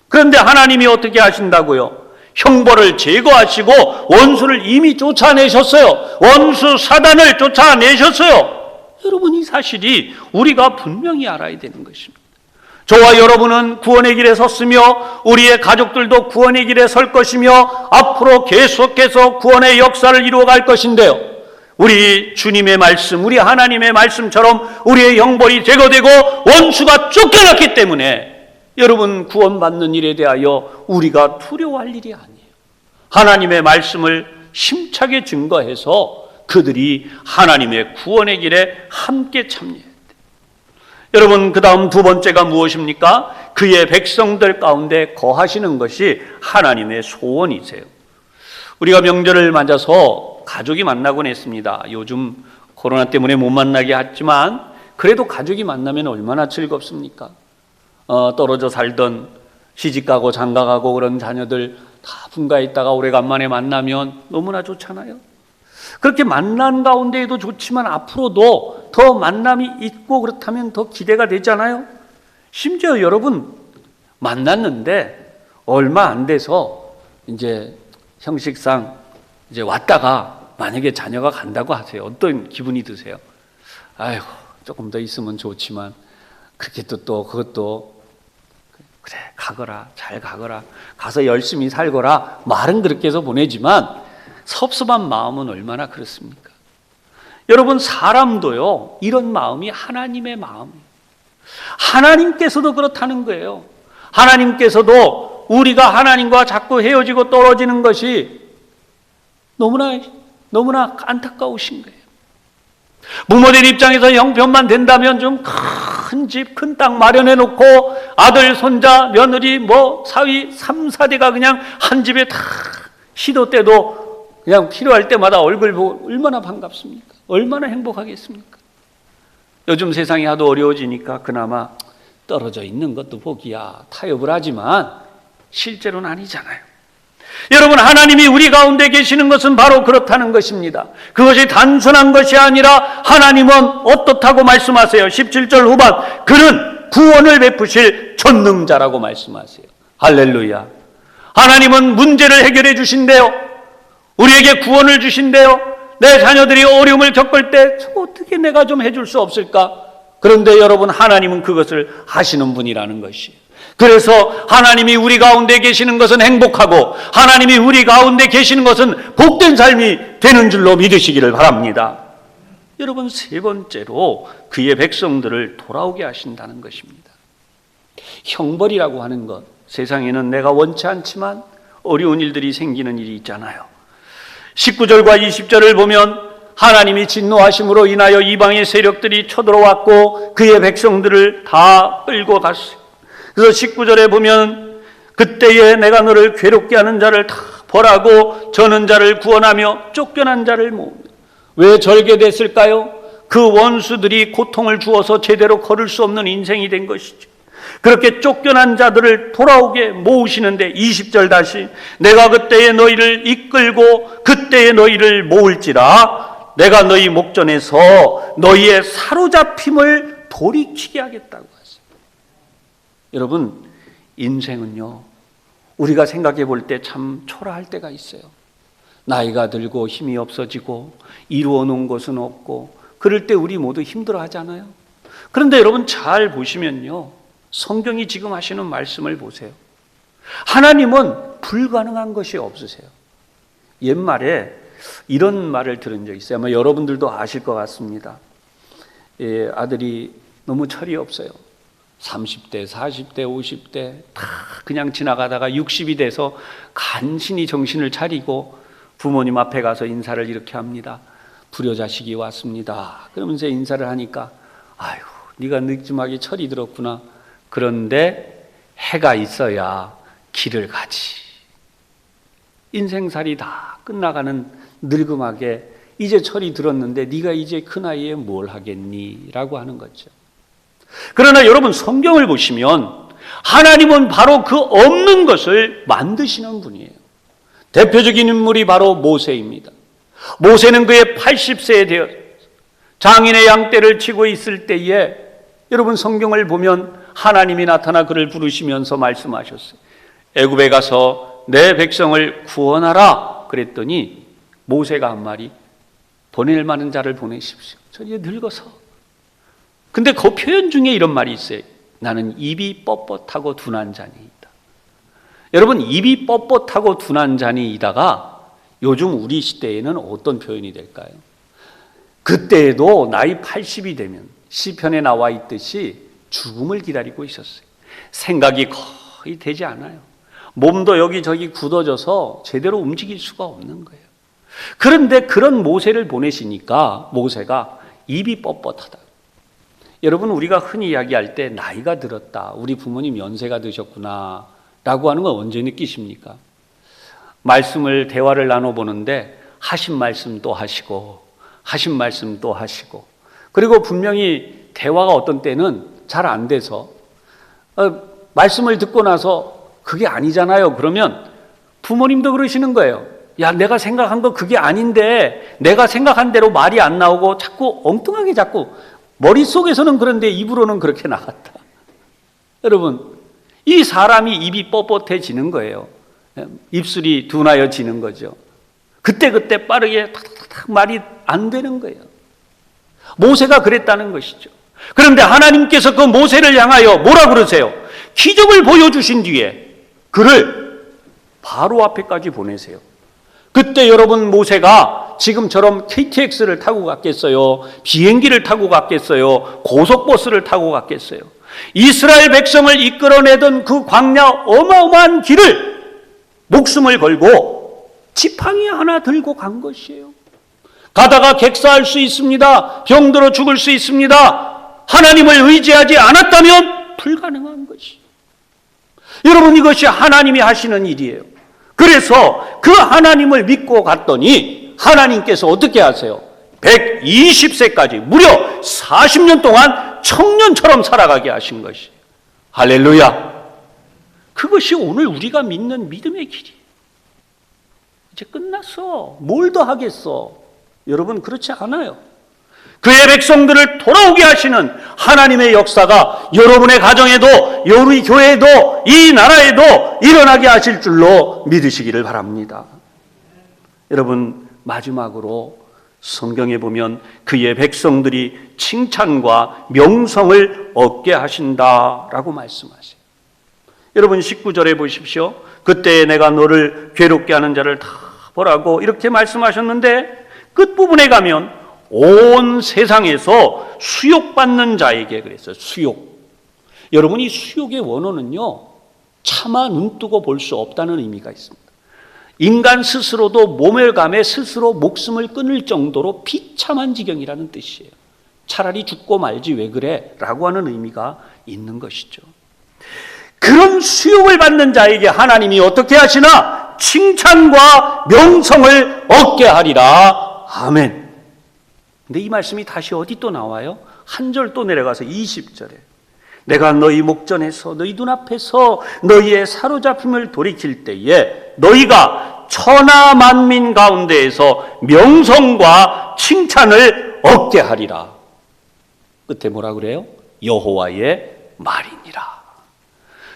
그런데 하나님이 어떻게 하신다고요? 형벌을 제거하시고 원수를 이미 쫓아내셨어요. 원수 사단을 쫓아내셨어요. 여러분, 이 사실이 우리가 분명히 알아야 되는 것입니다. 저와 여러분은 구원의 길에 섰으며 우리의 가족들도 구원의 길에 설 것이며 앞으로 계속해서 구원의 역사를 이루어갈 것인데요, 우리 주님의 말씀, 우리 하나님의 말씀처럼 우리의 형벌이 제거되고 원수가 쫓겨났기 때문에 여러분, 구원받는 일에 대하여 우리가 두려워할 일이 아니에요. 하나님의 말씀을 힘차게 증거해서 그들이 하나님의 구원의 길에 함께 참여해야 돼요. 여러분, 그 다음 두 번째가 무엇입니까? 그의 백성들 가운데 거하시는 것이 하나님의 소원이세요. 우리가 명절을 맞아서 가족이 만나곤 했습니다. 요즘 코로나 때문에 못 만나게 했지만 그래도 가족이 만나면 얼마나 즐겁습니까? 떨어져 살던 시집가고 장가가고 그런 자녀들 다 분가에 있다가 오래간만에 만나면 너무나 좋잖아요. 그렇게 만난 가운데에도 좋지만 앞으로도 더 만남이 있고 그렇다면 더 기대가 되잖아요. 심지어 여러분, 만났는데 얼마 안 돼서 이제 형식상 이제 왔다가 만약에 자녀가 간다고 하세요. 어떤 기분이 드세요? 아이고, 조금 더 있으면 좋지만 그렇게 또 그것도 그래, 가거라, 잘 가거라, 가서 열심히 살거라, 말은 그렇게 해서 보내지만 섭섭한 마음은 얼마나 그렇습니까? 여러분, 사람도요, 이런 마음이 하나님의 마음이에요. 하나님께서도 그렇다는 거예요. 하나님께서도 우리가 하나님과 자꾸 헤어지고 떨어지는 것이 너무나 안타까우신 거예요. 부모들 입장에서 형편만 된다면 좀 큰 집, 큰 땅 마련해 놓고 아들, 손자, 며느리, 사위 3, 4대가 그냥 한 집에 다 시도 때도 그냥 필요할 때마다 얼굴 보고 얼마나 반갑습니까? 얼마나 행복하겠습니까? 요즘 세상이 하도 어려워지니까 그나마 떨어져 있는 것도 복이야 타협을 하지만 실제로는 아니잖아요. 여러분, 하나님이 우리 가운데 계시는 것은 바로 그렇다는 것입니다. 그것이 단순한 것이 아니라 하나님은 어떻다고 말씀하세요? 17절 후반, 그는 구원을 베푸실 전능자라고 말씀하세요. 할렐루야. 하나님은 문제를 해결해 주신대요. 우리에게 구원을 주신대요. 내 자녀들이 어려움을 겪을 때 어떻게 내가 좀 해줄 수 없을까? 그런데 여러분, 하나님은 그것을 하시는 분이라는 것이에요. 그래서 하나님이 우리 가운데 계시는 것은 행복하고 하나님이 우리 가운데 계시는 것은 복된 삶이 되는 줄로 믿으시기를 바랍니다. 여러분, 세 번째로 그의 백성들을 돌아오게 하신다는 것입니다. 형벌이라고 하는 것, 세상에는 내가 원치 않지만 어려운 일들이 생기는 일이 있잖아요. 19절과 20절을 보면 하나님이 진노하심으로 인하여 이방의 세력들이 쳐들어왔고 그의 백성들을 다 끌고 갔어요. 그래서 19절에 보면 그때에 내가 너를 괴롭게 하는 자를 다 벌하고 저는 자를 구원하며 쫓겨난 자를 모읍니다. 왜 절개됐을까요? 그 원수들이 고통을 주어서 제대로 걸을 수 없는 인생이 된 것이죠. 그렇게 쫓겨난 자들을 돌아오게 모으시는데 20절 다시 내가 그때에 너희를 이끌고 그때에 너희를 모을지라 내가 너희 목전에서 너희의 사로잡힘을 돌이키게 하겠다고 하세요. 여러분, 인생은요, 우리가 생각해 볼 때 참 초라할 때가 있어요. 나이가 들고 힘이 없어지고 이루어 놓은 것은 없고 그럴 때 우리 모두 힘들어 하잖아요. 그런데 여러분, 잘 보시면요, 성경이 지금 하시는 말씀을 보세요. 하나님은 불가능한 것이 없으세요. 옛말에 이런 말을 들은 적이 있어요. 아마 여러분들도 아실 것 같습니다. 아들이 너무 철이 없어요. 30대, 40대, 50대 다 그냥 지나가다가 60이 돼서 간신히 정신을 차리고 부모님 앞에 가서 인사를 이렇게 합니다. 불효자식이 왔습니다. 그러면서 인사를 하니까 아이고 네가 늦지막이 철이 들었구나. 그런데 해가 있어야 길을 가지. 인생살이 다 끝나가는 늙음하게 이제 철이 들었는데 네가 이제 그 나이에 뭘 하겠니? 라고 하는 거죠. 그러나 여러분 성경을 보시면 하나님은 바로 그 없는 것을 만드시는 분이에요. 대표적인 인물이 바로 모세입니다. 모세는 그의 80세에 되어 장인의 양떼를 치고 있을 때에 여러분 성경을 보면 하나님이 나타나 그를 부르시면서 말씀하셨어요. 애굽에 가서 내 백성을 구원하라 그랬더니 모세가 한 말이 보낼 만한 자를 보내십시오. 저 이제 늙어서. 근데 그 표현 중에 이런 말이 있어요. 나는 입이 뻣뻣하고 둔한 자니이다. 여러분 입이 뻣뻣하고 둔한 자니이다가 요즘 우리 시대에는 어떤 표현이 될까요? 그때에도 나이 80이 되면 시편에 나와 있듯이 죽음을 기다리고 있었어요. 생각이 거의 되지 않아요. 몸도 여기저기 굳어져서 제대로 움직일 수가 없는 거예요. 그런데 그런 모세를 보내시니까 모세가 입이 뻣뻣하다. 여러분 우리가 흔히 이야기할 때 나이가 들었다. 우리 부모님 연세가 드셨구나 라고 하는 건 언제 느끼십니까? 말씀을 대화를 나눠보는데 하신 말씀 또 하시고 하신 말씀 또 하시고 그리고 분명히 대화가 어떤 때는 잘 안 돼서 말씀을 듣고 나서 그게 아니잖아요. 그러면 부모님도 그러시는 거예요. 야, 내가 생각한 거 그게 아닌데 내가 생각한 대로 말이 안 나오고 자꾸 엉뚱하게 자꾸 머릿속에서는 그런데 입으로는 그렇게 나갔다. 여러분 이 사람이 입이 뻣뻣해지는 거예요. 입술이 둔하여지는 거죠. 그때 빠르게 탁탁탁 말이 안 되는 거예요. 모세가 그랬다는 것이죠. 그런데 하나님께서 그 모세를 향하여 뭐라 그러세요? 기적을 보여주신 뒤에 그를 바로 앞에까지 보내세요. 그때 여러분 모세가 지금처럼 KTX를 타고 갔겠어요? 비행기를 타고 갔겠어요? 고속버스를 타고 갔겠어요? 이스라엘 백성을 이끌어내던 그 광야 어마어마한 길을 목숨을 걸고 지팡이 하나 들고 간 것이에요. 가다가 객사할 수 있습니다. 병들어 죽을 수 있습니다. 하나님을 의지하지 않았다면 불가능한 것이. 여러분 이것이 하나님이 하시는 일이에요. 그래서 그 하나님을 믿고 갔더니 하나님께서 어떻게 하세요? 120세까지 무려 40년 동안 청년처럼 살아가게 하신 것이. 할렐루야. 그것이 오늘 우리가 믿는 믿음의 길이에요. 이제 끝났어. 뭘 더 하겠어? 여러분 그렇지 않아요. 그의 백성들을 돌아오게 하시는 하나님의 역사가 여러분의 가정에도 우리 교회에도 이 나라에도 일어나게 하실 줄로 믿으시기를 바랍니다. 여러분 마지막으로 성경에 보면 그의 백성들이 칭찬과 명성을 얻게 하신다라고 말씀하세요. 여러분 19절에 보십시오. 그때 내가 너를 괴롭게 하는 자를 다 보라고 이렇게 말씀하셨는데 끝부분에 가면 온 세상에서 수욕받는 자에게 그랬어요. 수욕. 여러분 이 수욕의 원어는요 차마 눈뜨고 볼 수 없다는 의미가 있습니다. 인간 스스로도 모멸감에 스스로 목숨을 끊을 정도로 비참한 지경이라는 뜻이에요. 차라리 죽고 말지 왜 그래? 라고 하는 의미가 있는 것이죠. 그런 수욕을 받는 자에게 하나님이 어떻게 하시나? 칭찬과 명성을 얻게 하리라. 아멘. 근데 이 말씀이 다시 어디 또 나와요? 한 절 또 내려가서 20절에 내가 너희 목전에서 너희 눈앞에서 너희의 사로잡힘을 돌이킬 때에 너희가 천하 만민 가운데에서 명성과 칭찬을 얻게 하리라. 끝에 뭐라 그래요? 여호와의 말이니라.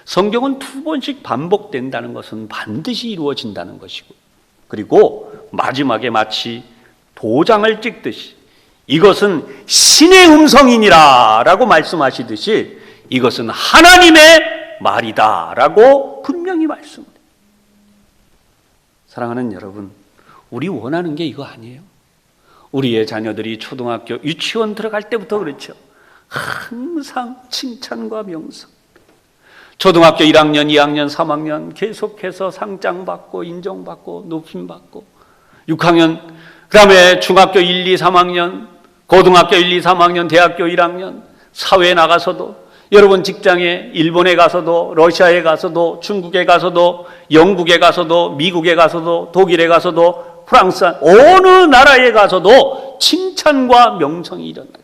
성경은 두 번씩 반복된다는 것은 반드시 이루어진다는 것이고 그리고 마지막에 마치 도장을 찍듯이 이것은 신의 음성이니라 라고 말씀하시듯이 이것은 하나님의 말이다 라고 분명히 말씀합니다. 사랑하는 여러분, 우리 원하는 게 이거 아니에요? 우리의 자녀들이 초등학교, 유치원 들어갈 때부터 그렇죠. 항상 칭찬과 명성. 초등학교 1학년, 2학년, 3학년 계속해서 상장 받고 인정받고 높임 받고 6학년, 그 다음에 중학교 1, 2, 3학년, 고등학교 1, 2, 3학년, 대학교 1학년, 사회에 나가서도, 여러분 직장에 일본에 가서도, 러시아에 가서도, 중국에 가서도, 영국에 가서도, 미국에 가서도, 독일에 가서도, 프랑스 어느 나라에 가서도 칭찬과 명성이 일어나요.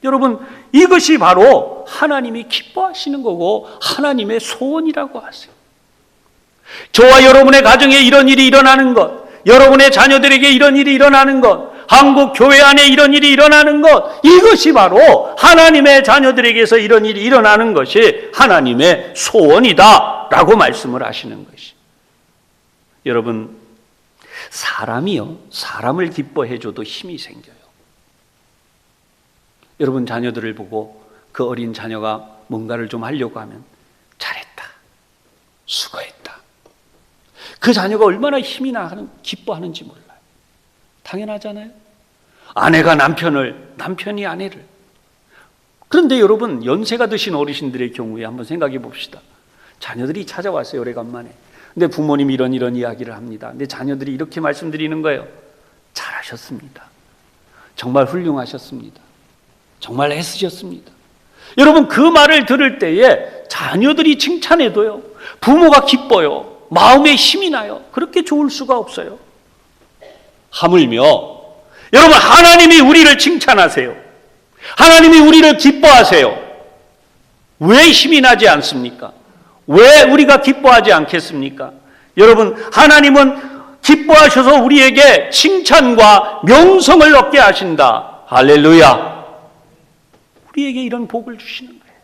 여러분, 이것이 바로 하나님이 기뻐하시는 거고 하나님의 소원이라고 하세요. 저와 여러분의 가정에 이런 일이 일어나는 것, 여러분의 자녀들에게 이런 일이 일어나는 것, 한국 교회 안에 이런 일이 일어나는 것, 이것이 바로 하나님의 자녀들에게서 이런 일이 일어나는 것이 하나님의 소원이다 라고 말씀을 하시는 것이. 여러분, 사람이요, 사람을 기뻐해 줘도 힘이 생겨요. 여러분 자녀들을 보고 그 어린 자녀가 뭔가를 좀 하려고 하면 잘했다, 수고했다. 그 자녀가 얼마나 힘이 나는 기뻐하는지 몰라요. 당연하잖아요. 아내가 남편을, 남편이 아내를. 그런데 여러분, 연세가 드신 어르신들의 경우에 한번 생각해 봅시다. 자녀들이 찾아왔어요, 오래간만에. 근데 부모님이 이런 이야기를 합니다. 근데 자녀들이 이렇게 말씀드리는 거예요. 잘하셨습니다. 정말 훌륭하셨습니다. 정말 애쓰셨습니다. 여러분, 그 말을 들을 때에 자녀들이 칭찬해도요, 부모가 기뻐요. 마음에 힘이 나요. 그렇게 좋을 수가 없어요. 하물며 여러분, 하나님이 우리를 칭찬하세요. 하나님이 우리를 기뻐하세요. 왜 힘이 나지 않습니까? 왜 우리가 기뻐하지 않겠습니까? 여러분, 하나님은 기뻐하셔서 우리에게 칭찬과 명성을 얻게 하신다. 할렐루야. 우리에게 이런 복을 주시는 거예요.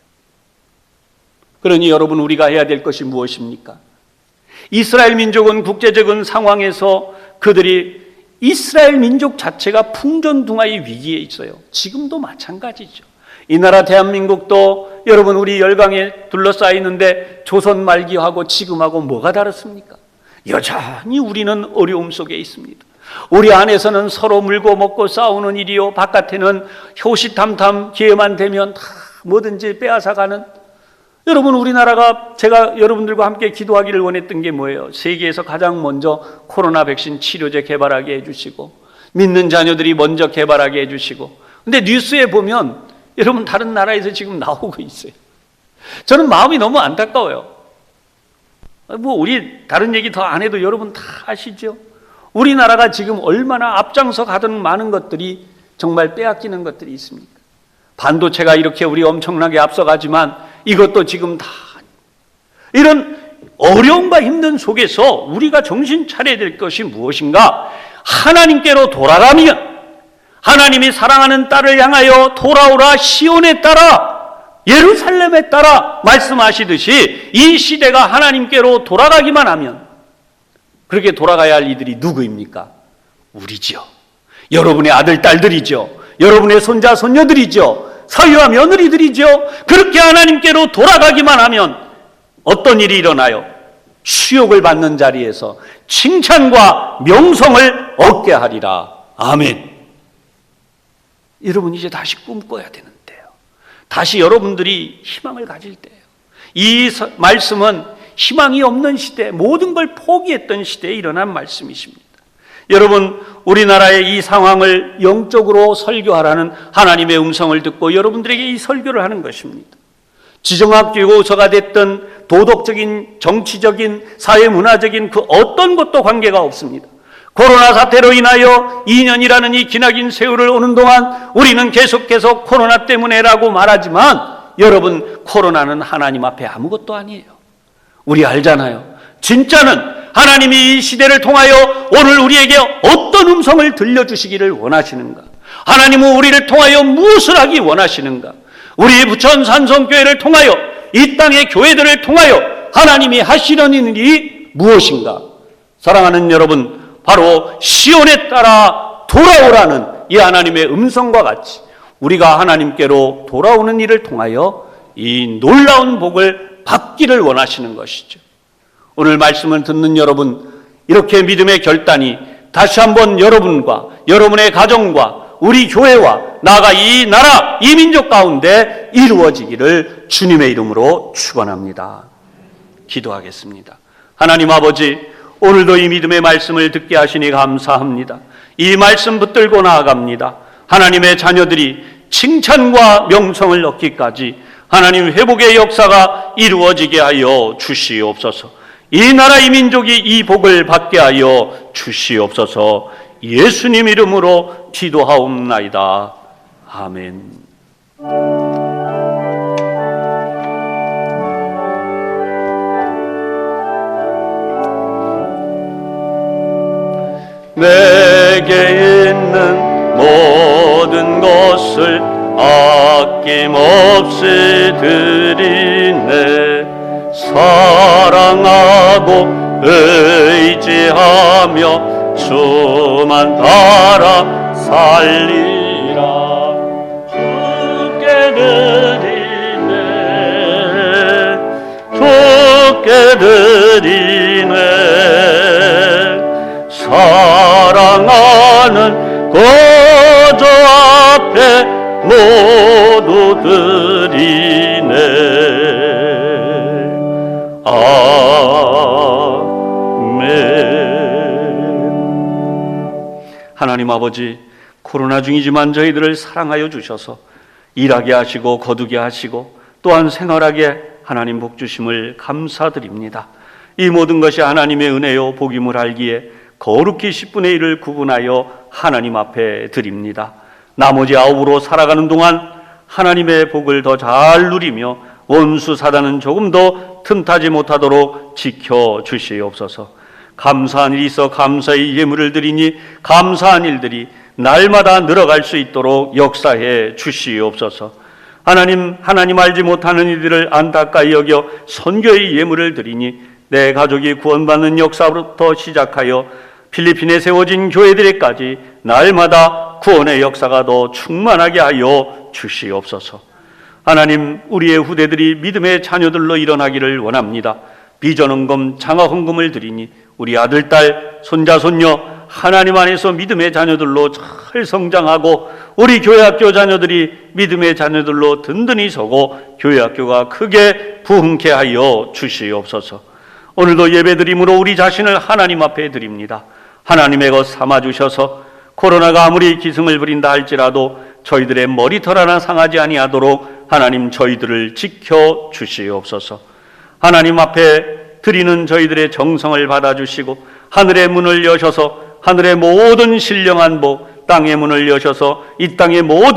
그러니 여러분, 우리가 해야 될 것이 무엇입니까? 이스라엘 민족은 국제적인 상황에서 그들이 이스라엘 민족 자체가 풍전등화의 위기에 있어요. 지금도 마찬가지죠. 이 나라 대한민국도 여러분, 우리 열강에 둘러싸여 있는데 조선 말기하고 지금하고 뭐가 다릅니까? 여전히 우리는 어려움 속에 있습니다. 우리 안에서는 서로 물고 먹고 싸우는 일이요, 바깥에는 호시탐탐 기회만 되면 다 뭐든지 빼앗아가는. 여러분, 우리나라가, 제가 여러분들과 함께 기도하기를 원했던 게 뭐예요? 세계에서 가장 먼저 코로나 백신 치료제 개발하게 해주시고, 믿는 자녀들이 먼저 개발하게 해주시고. 근데 뉴스에 보면 여러분, 다른 나라에서 지금 나오고 있어요. 저는 마음이 너무 안타까워요. 우리 다른 얘기 더 안 해도 여러분 다 아시죠? 우리나라가 지금 얼마나 앞장서 가던 많은 것들이 정말 빼앗기는 것들이 있습니까? 반도체가 이렇게 우리 엄청나게 앞서가지만 이것도 지금 다, 이런 어려움과 힘든 속에서 우리가 정신 차려야 될 것이 무엇인가? 하나님께로 돌아가면, 하나님이 사랑하는 딸을 향하여 돌아오라 시온에 따라, 예루살렘에 따라 말씀하시듯이 이 시대가 하나님께로 돌아가기만 하면, 그렇게 돌아가야 할 이들이 누구입니까? 우리죠. 여러분의 아들, 딸들이죠. 여러분의 손자, 손녀들이죠. 사위와 며느리들이죠. 그렇게 하나님께로 돌아가기만 하면 어떤 일이 일어나요? 수욕을 받는 자리에서 칭찬과 명성을 얻게 하리라. 아멘. 여러분, 이제 다시 꿈꿔야 되는데요. 다시 여러분들이 희망을 가질 때예요. 이 말씀은 희망이 없는 시대, 모든 걸 포기했던 시대에 일어난 말씀이십니다. 여러분, 우리나라의 이 상황을 영적으로 설교하라는 하나님의 음성을 듣고 여러분들에게 이 설교를 하는 것입니다. 지정학교가 됐든 도덕적인, 정치적인, 사회문화적인 그 어떤 것도 관계가 없습니다. 코로나 사태로 인하여 2년이라는 이 기나긴 세월을 오는 동안 우리는 계속해서 코로나 때문에라고 말하지만, 여러분, 코로나는 하나님 앞에 아무것도 아니에요. 우리 알잖아요. 진짜는 하나님이 이 시대를 통하여 오늘 우리에게 어떤 음성을 들려주시기를 원하시는가? 하나님은 우리를 통하여 무엇을 하기 원하시는가? 우리 부천 산성교회를 통하여, 이 땅의 교회들을 통하여 하나님이 하시는 일이 무엇인가? 사랑하는 여러분, 바로 시온에 따라 돌아오라는 이 하나님의 음성과 같이 우리가 하나님께로 돌아오는 일을 통하여 이 놀라운 복을 받기를 원하시는 것이죠. 오늘 말씀을 듣는 여러분, 이렇게 믿음의 결단이 다시 한번 여러분과 여러분의 가정과 우리 교회와 나아가 이 나라, 이 민족 가운데 이루어지기를 주님의 이름으로 축원합니다. 기도하겠습니다. 하나님 아버지, 오늘도 이 믿음의 말씀을 듣게 하시니 감사합니다. 이 말씀 붙들고 나아갑니다. 하나님의 자녀들이 칭찬과 명성을 얻기까지 하나님 회복의 역사가 이루어지게 하여 주시옵소서. 이 나라 이 민족이 이 복을 받게 하여 주시옵소서. 예수님 이름으로 기도하옵나이다. 아멘. 내게 있는 모든 것을 아낌없이 드리네. 사랑하고 의지하며 주만 따라 살리라. 주께 드리네, 주께 드리네. 사랑하는 거저 앞에 모두 드리네. 아멘. 하나님 아버지, 코로나 중이지만 저희들을 사랑하여 주셔서 일하게 하시고 거두게 하시고 또한 생활하게 하나님 복 주심을 감사드립니다. 이 모든 것이 하나님의 은혜요 복임을 알기에 거룩히 10분의 1을 구분하여 하나님 앞에 드립니다. 나머지 9으로 살아가는 동안 하나님의 복을 더 잘 누리며 원수 사단은 조금 더 틈타지 못하도록 지켜주시옵소서. 감사한 일이 있어 감사의 예물을 드리니 감사한 일들이 날마다 늘어갈 수 있도록 역사해 주시옵소서. 하나님 알지 못하는 이들을 안타까이 여겨 선교의 예물을 드리니 내 가족이 구원받는 역사부터 시작하여 필리핀에 세워진 교회들에까지 날마다 구원의 역사가 더 충만하게 하여 주시옵소서. 하나님, 우리의 후대들이 믿음의 자녀들로 일어나기를 원합니다. 비전헌금, 장학헌금을 드리니 우리 아들, 딸, 손자, 손녀 하나님 안에서 믿음의 자녀들로 잘 성장하고 우리 교회학교 자녀들이 믿음의 자녀들로 든든히 서고 교회학교가 크게 부흥케 하여 주시옵소서. 오늘도 예배드림으로 우리 자신을 하나님 앞에 드립니다. 하나님의 것 삼아주셔서 코로나가 아무리 기승을 부린다 할지라도 저희들의 머리털 하나 상하지 아니하도록 하나님 저희들을 지켜주시옵소서. 하나님 앞에 드리는 저희들의 정성을 받아주시고 하늘의 문을 여셔서 하늘의 모든 신령한 복, 땅의 문을 여셔서 이 땅의 모든